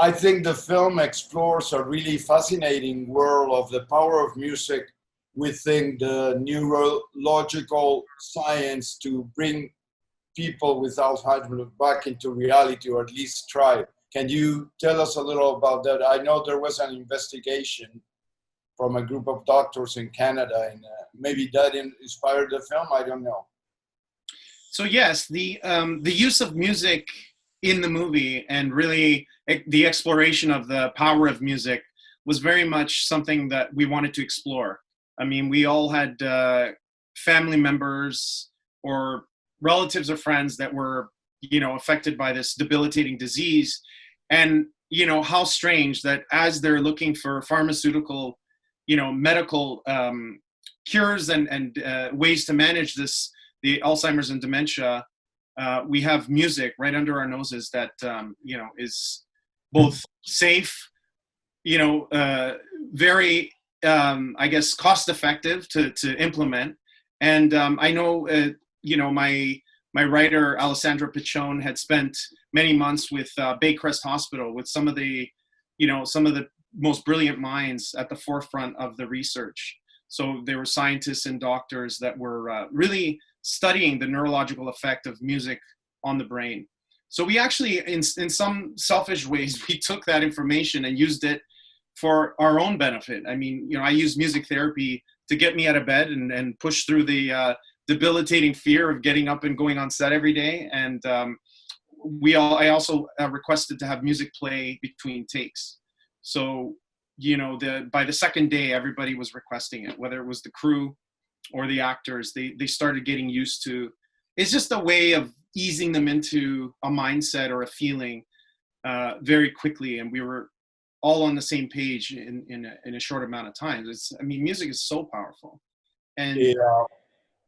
I think the film explores a really fascinating world of the power of music within the neurological science to bring people with Alzheimer's back into reality, or at least try. Can you tell us a little about that? I know there was an investigation from a group of doctors in Canada, and maybe that inspired the film. I don't know. So yes, the use of music in the movie and really the exploration of the power of music was very much something that we wanted to explore. I mean, we all had family members or relatives or friends that were, affected by this debilitating disease. And, how strange that as they're looking for pharmaceutical, medical cures and ways to manage the Alzheimer's and dementia, we have music right under our noses that, is both safe, very, I guess, cost effective to implement. And I know, my writer, Alessandra Piccione, had spent many months with Baycrest Hospital with some of the most brilliant minds at the forefront of the research. So there were scientists and doctors that were really studying the neurological effect of music on the brain. So we actually, in some selfish ways, we took that information and used it for our own benefit. I mean, I use music therapy to get me out of bed and push through the debilitating fear of getting up and going on set every day. And I also requested to have music play between takes. So, by the second day, everybody was requesting it, whether it was the crew or the actors. They started getting used to. It's just a way of easing them into a mindset or a feeling very quickly, and we were all on the same page in a short amount of time. Music is so powerful. And yeah,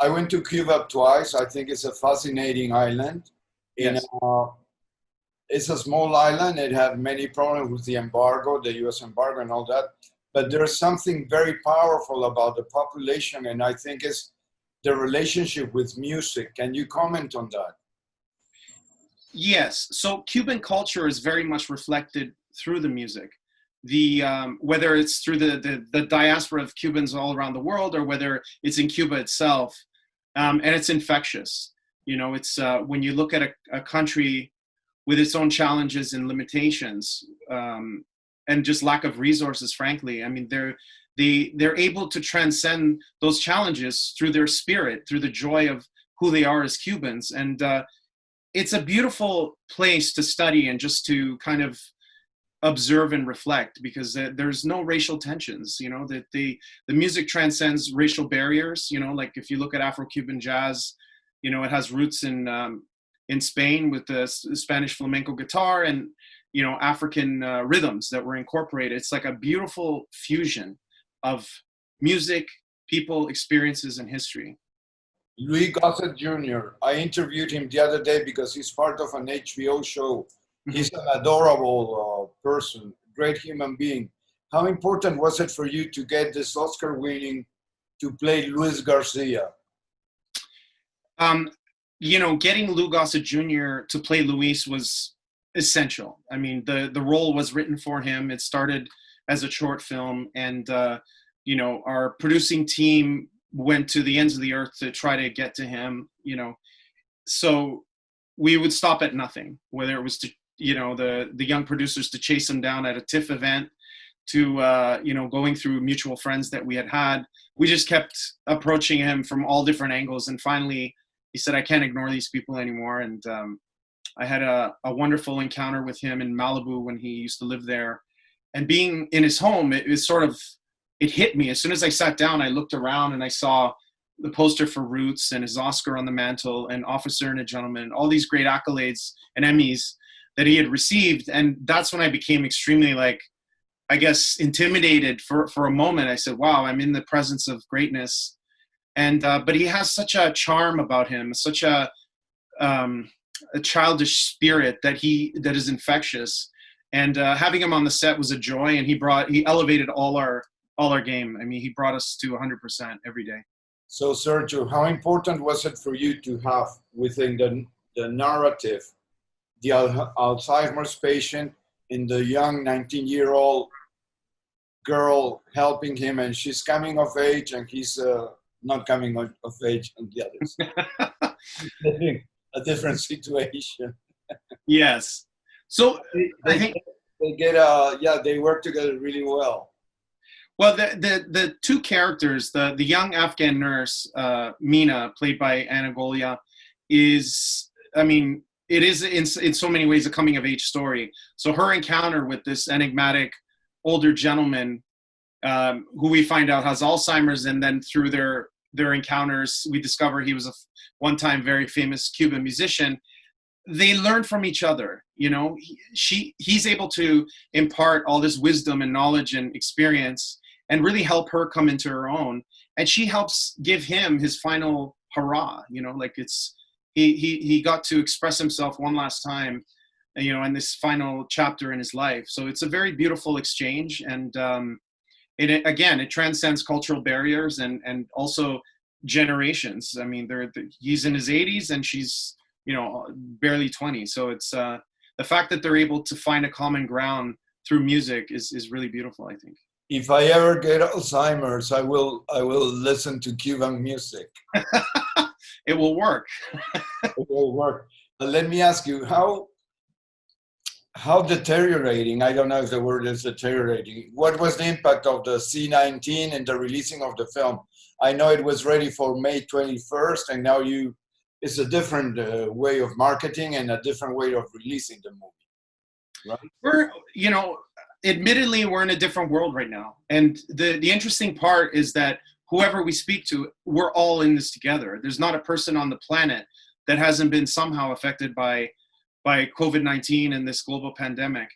I went to Cuba twice. I think it's a fascinating island. Yes. It's a small island. It had many problems with the embargo, the U.S. embargo and all that. But there's something very powerful about the population, and I think it's the relationship with music. Can you comment on that? Yes. So Cuban culture is very much reflected through the music. Whether it's through the diaspora of Cubans all around the world, or whether it's in Cuba itself, and it's infectious. It's when you look at a country with its own challenges and limitations, and just lack of resources, frankly. I mean, they're able to transcend those challenges through their spirit, through the joy of who they are as Cubans. And it's a beautiful place to study and just to kind of observe and reflect, because there's no racial tensions, that the music transcends racial barriers. Like if you look at Afro-Cuban jazz, it has roots in Spain with the Spanish flamenco guitar and, African rhythms that were incorporated. It's like a beautiful fusion of music, people, experiences, and history. Gossett Jr., I interviewed him the other day because he's part of an HBO show. He's an adorable person, great human being. How important was it for you to get this Oscar winning to play Luis Garcia? Getting Lou Gossett Jr. to play Luis was essential. I mean, the role was written for him. It started as a short film, and our producing team went to the ends of the earth to try to get to him. So we would stop at nothing, whether it was to the young producers to chase him down at a TIFF event, to going through mutual friends that we had. We just kept approaching him from all different angles, and finally he said, "I can't ignore these people anymore." And I had a wonderful encounter with him in Malibu when he used to live there, and being in his home, it hit me. As soon as I sat down, I looked around and I saw the poster for Roots and his Oscar on the mantle and Officer and a Gentleman, all these great accolades and Emmys that he had received. And that's when I became extremely, intimidated for a moment. I said, wow, I'm in the presence of greatness. And, but he has such a charm about him, such a childish spirit that is infectious. And having him on the set was a joy, and he elevated all our game. I mean, he brought us to 100% every day. So Sergio, how important was it for you to have within the narrative the Alzheimer's patient in the young 19-year-old girl helping him, and she's coming of age, and he's not coming of age on the others. Living a different situation. Yes. So I They think, get they work together really well. well, the two characters, the young Afghan nurse, Mina, played by Anna Golia, is, I mean, it is in so many ways a coming of age story. So her encounter with this enigmatic older gentleman, who we find out has Alzheimer's, and then through their encounters, we discover he was a one-time very famous Cuban musician. They learn from each other. You know, he's able to impart all this wisdom and knowledge and experience, and really help her come into her own. And she helps give him his final hurrah. You know, like it's he got to express himself one last time, you know, in this final chapter in his life. So it's a very beautiful exchange, and it transcends cultural barriers and also generations. I mean, he's in his 80s and she's, you know, barely 20. So it's the fact that they're able to find a common ground through music is really beautiful, I think. If I ever get Alzheimer's, I will listen to Cuban music. It will work. It will work. But let me ask you, how deteriorating, I don't know if the word is deteriorating, what was the impact of the C-19 and the releasing of the film? I know it was ready for May 21st, and now it's a different way of marketing and a different way of releasing the movie, right? We're, you know, admittedly, we're in a different world right now. And the interesting part is that whoever we speak to, we're all in this together. There's not a person on the planet that hasn't been somehow affected by COVID-19 and this global pandemic.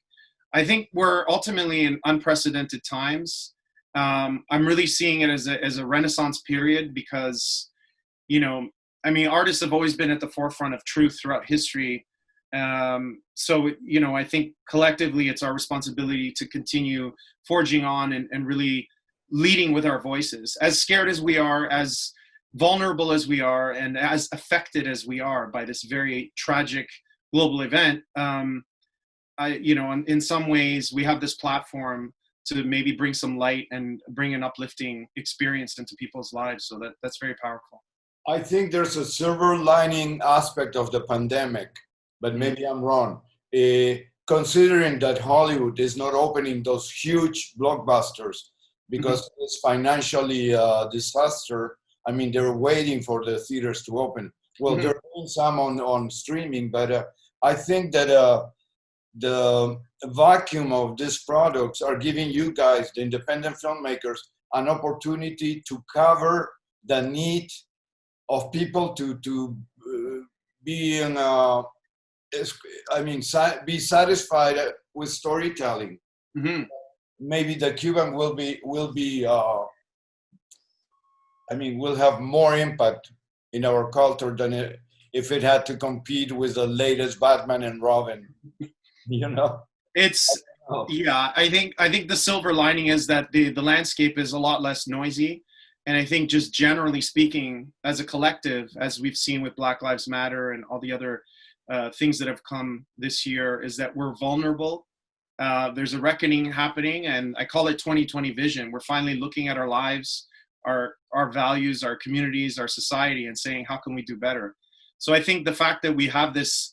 I think we're ultimately in unprecedented times. I'm really seeing it as a renaissance period because, you know, I mean, artists have always been at the forefront of truth throughout history. So, you know, I think collectively it's our responsibility to continue forging on and really leading with our voices. As scared as we are, as vulnerable as we are, and as affected as we are by this very tragic global event, you know, in some ways we have this platform to maybe bring some light and bring an uplifting experience into people's lives. So that's very powerful. I think there's a silver lining aspect of the pandemic, but maybe I'm wrong. Considering that Hollywood is not opening those huge blockbusters because it's financially a disaster. I mean, they're waiting for the theaters to open. Well, they're doing some on streaming, but I think that the vacuum of these products are giving you guys, the independent filmmakers, an opportunity to cover the need of people to be in be satisfied with storytelling. Maybe the Cuban will have more impact in our culture than if it had to compete with the latest Batman and Robin. You know, yeah. I think the silver lining is that the landscape is a lot less noisy. And I think just generally speaking, as a collective, as we've seen with Black Lives Matter and all the other things that have come this year, is that we're vulnerable. There's a reckoning happening, and I call it 2020 vision. We're finally looking at our lives, our values, our communities, our society, and saying, how can we do better? So I think the fact that we have this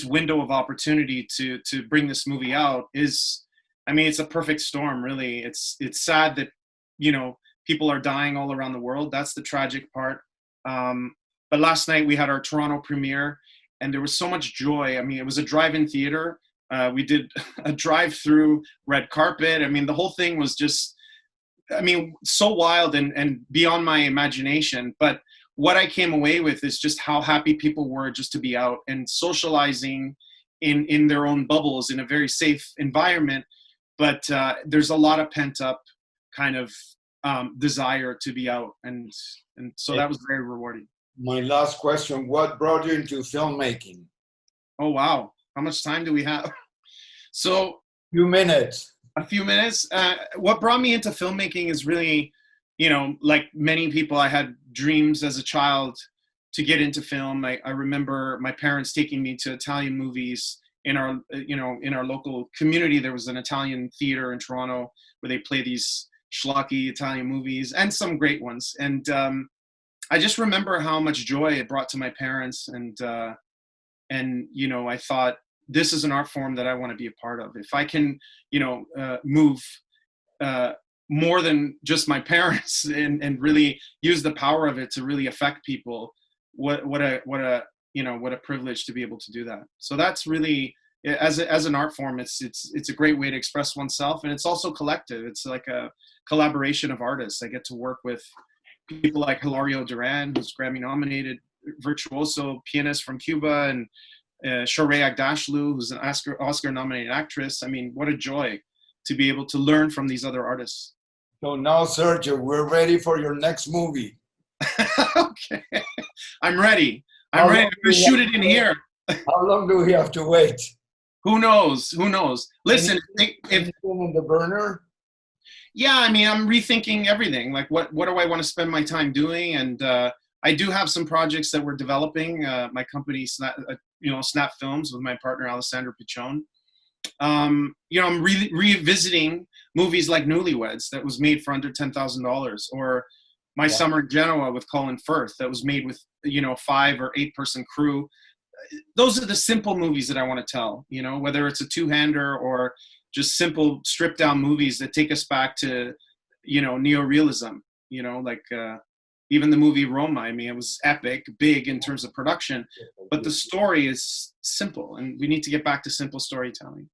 window of opportunity to bring this movie out is, I mean, it's a perfect storm, really. It's sad that, you know, people are dying all around the world. That's the tragic part. But last night we had our Toronto premiere, and there was so much joy. I mean, it was a drive-in theater. We did a drive-through red carpet. I mean, the whole thing was just, I mean, so wild and beyond my imagination. But what I came away with is just how happy people were just to be out and socializing in their own bubbles in a very safe environment. But there's a lot of pent-up kind of desire to be out, and so that was very rewarding. My last question: what brought you into filmmaking? Oh wow, how much time do we have? So a few minutes. What brought me into filmmaking is really, you know, like many people, I had dreams as a child to get into film. I remember my parents taking me to Italian movies in our, in our local community, there was an Italian theater in Toronto where they play these schlocky Italian movies and some great ones. And I just remember how much joy it brought to my parents. And I thought, this is an art form that I want to be a part of. If I can, move more than just my parents and really use the power of it to really affect people, what a privilege to be able to do that. So that's really, as an art form, it's a great way to express oneself, and it's also collective. It's like a collaboration of artists. I get to work with people like Hilario Duran, who's Grammy nominated virtuoso pianist from Cuba, and Shohreh Aghdashloo, who's an Oscar nominated actress. I mean, what a joy to be able to learn from these other artists. So now, Sergio, we're ready for your next movie. Okay, I'm ready. I'm ready to shoot it in here. How long do we have to wait? Who knows? Who knows? Listen, if in the burner. Yeah, I mean, I'm rethinking everything. Like, what do I want to spend my time doing? And I do have some projects that we're developing. My company, Snap Films, with my partner Alzheimer Patient. I'm revisiting movies like Newlyweds, that was made for under $10,000, or My Summer in Genoa with Colin Firth, that was made with 5 or 8 person crew. Those are the simple movies that I want to tell. Whether it's a two-hander or just simple stripped down movies that take us back to neorealism. Like even the movie Roma. I mean, it was epic, big in terms of production, but the story is simple, and we need to get back to simple storytelling.